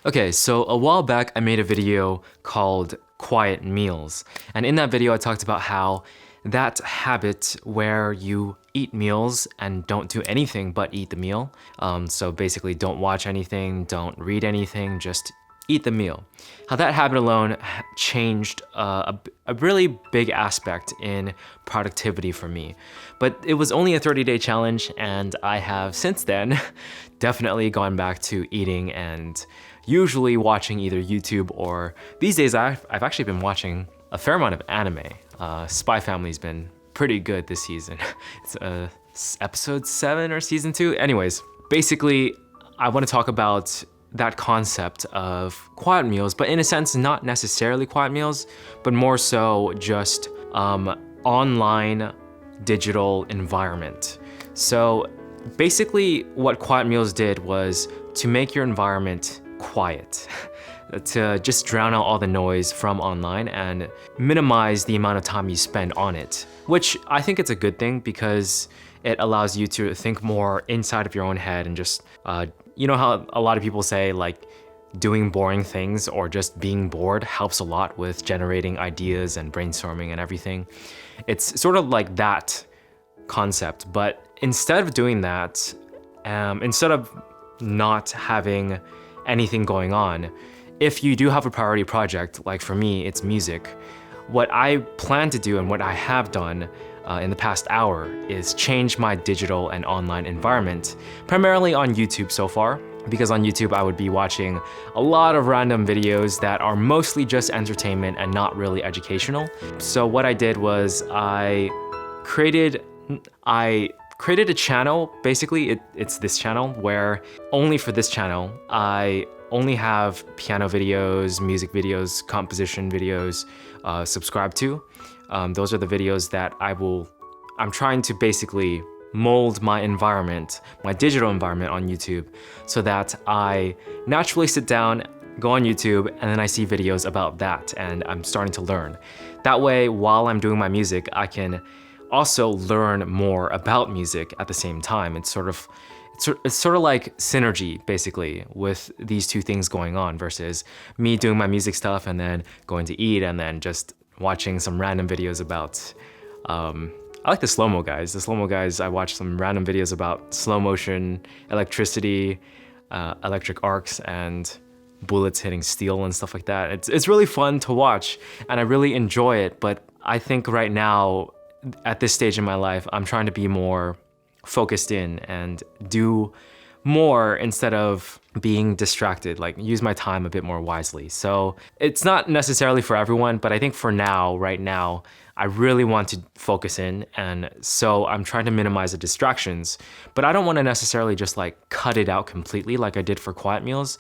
Okay, so a while back I made a video called Quiet Meals. And in that video I talked about how that habit where you eat meals and don't do anything but eat the meal. So basically don't watch anything, don't read anything, just eat the meal. How that habit alone changed a really big aspect in productivity for me. But it was only a 30-day challenge, and I have since then definitely gone back to eating and usually watching either YouTube or these days I've actually been watching a fair amount of anime. Spy Family's been pretty good this season. It's episode 7 or season 2. Anyways, basically I want to talk about that concept of quiet meals, but in a sense, not necessarily quiet meals, but more so just online digital environment. So basically what quiet meals did was to make your environment quiet, to just drown out all the noise from online and minimize the amount of time you spend on it, which I think it's a good thing because it allows you to think more inside of your own head and just, you know how a lot of people say like doing boring things or just being bored helps a lot with generating ideas and brainstorming and everything. It's sort of like that concept, but instead of doing that, instead of not having anything going on, if you do have a priority project, like for me, it's music, what I plan to do and what I have done in the past hour is change my digital and online environment, primarily on YouTube so far, because on YouTube I would be watching a lot of random videos that are mostly just entertainment and not really educational. So what I did was I created a channel. Basically it's this channel where only for this channel I only have piano videos, music videos, composition videos subscribed to. Those are the videos that I'm trying to basically mold my environment, my digital environment on YouTube, so that I naturally sit down, go on YouTube, and then I see videos about that and I'm starting to learn. That way, while I'm doing my music, I can also learn more about music at the same time. It's sort of like synergy, basically, with these two things going on versus me doing my music stuff and then going to eat and then just watching some random videos about, I like the slow-mo guys. The slow-mo guys, I watch some random videos about slow motion, electricity, electric arcs, and bullets hitting steel and stuff like that. It's really fun to watch and I really enjoy it, but I think right now, at this stage in my life, I'm trying to be more focused in and do more instead of being distracted, like use my time a bit more wisely. So it's not necessarily for everyone, but I think for now, right now, I really want to focus in, and so I'm trying to minimize the distractions, but I don't want to necessarily just like cut it out completely like I did for quiet meals.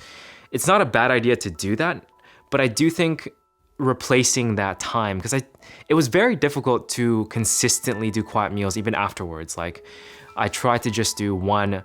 It's not a bad idea to do that, but I do think replacing that time, because it was very difficult to consistently do quiet meals even afterwards. Like I tried to just do one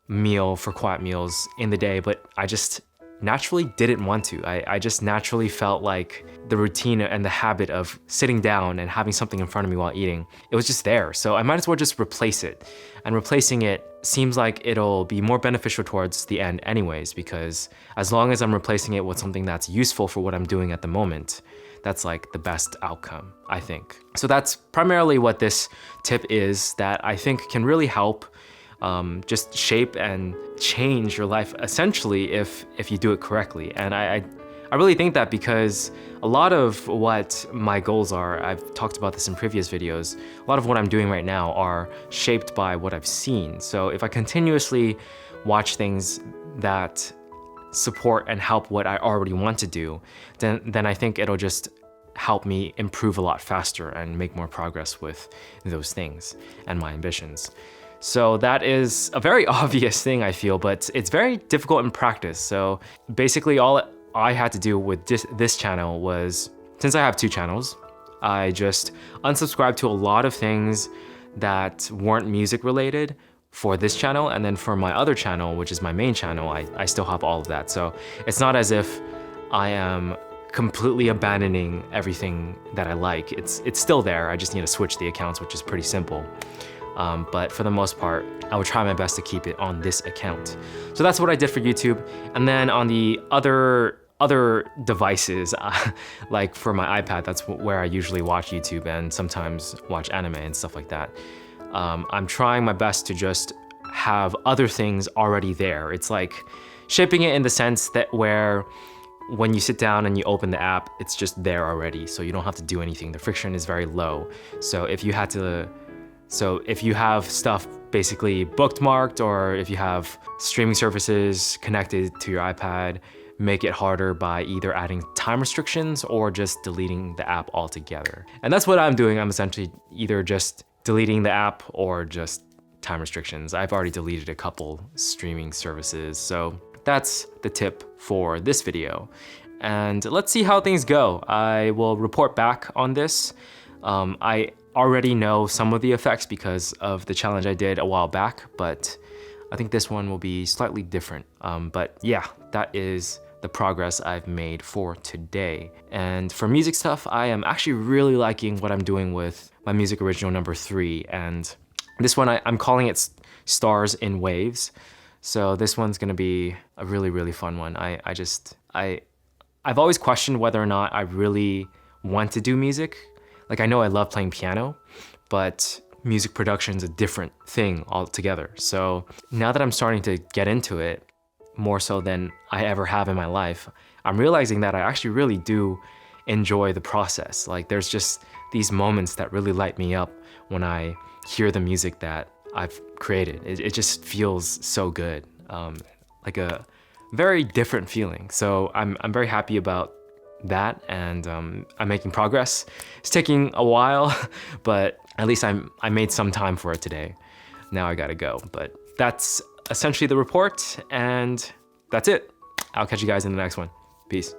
meal for quiet meals in the day, but I just naturally didn't want to. I just naturally felt like the routine and the habit of sitting down and having something in front of me while eating, it was just there. So I might as well just replace it. And replacing it seems like it'll be more beneficial towards the end anyways, because as long as I'm replacing it with something that's useful for what I'm doing at the moment, that's like the best outcome, I think. So that's primarily what this tip is that I think can really help just shape and change your life essentially if you do it correctly. And I really think that because a lot of what my goals are, I've talked about this in previous videos, a lot of what I'm doing right now are shaped by what I've seen. So if I continuously watch things that support and help what I already want to do, then I think it'll just help me improve a lot faster and make more progress with those things and my ambitions. So that is a very obvious thing, I feel, but it's very difficult in practice. So basically all I had to do with this channel was, since I have 2 channels, I just unsubscribed to a lot of things that weren't music related for this channel, and then for my other channel, which is my main channel, I still have all of that. So it's not as if I am completely abandoning everything that I like. It's still there, I just need to switch the accounts, which is pretty simple. But for the most part, I would try my best to keep it on this account. So that's what I did for YouTube. And then on the other devices, like for my iPad, that's where I usually watch YouTube and sometimes watch anime and stuff like that. I'm trying my best to just have other things already there. It's like shaping it in the sense that where when you sit down and you open the app, it's just there already, so you don't have to do anything. The friction is very low. So if you have stuff basically bookmarked, or if you have streaming services connected to your iPad, make it harder by either adding time restrictions or just deleting the app altogether. And that's what I'm doing. I'm essentially either just deleting the app or just time restrictions. I've already deleted a couple streaming services, so that's the tip for this video. And let's see how things go. I will report back on this. I already know some of the effects because of the challenge I did a while back, but I think this one will be slightly different. But yeah, that is the progress I've made for today. And for music stuff, I am actually really liking what I'm doing with my music original number 3. And this one, I'm calling it Stars in Waves. So this one's gonna be a really, really fun one. I've always questioned whether or not I really want to do music. Like, I know I love playing piano, but music production's a different thing altogether. So now that I'm starting to get into it, more so than I ever have in my life, I'm realizing that I actually really do enjoy the process. Like, there's just these moments that really light me up when I hear the music that I've created. It just feels so good, like a very different feeling. So I'm very happy about that, and I'm making progress. It's taking a while, but at least I made some time for it today. Now I gotta go, but that's essentially the report, and that's it. I'll catch you guys in the next one. Peace.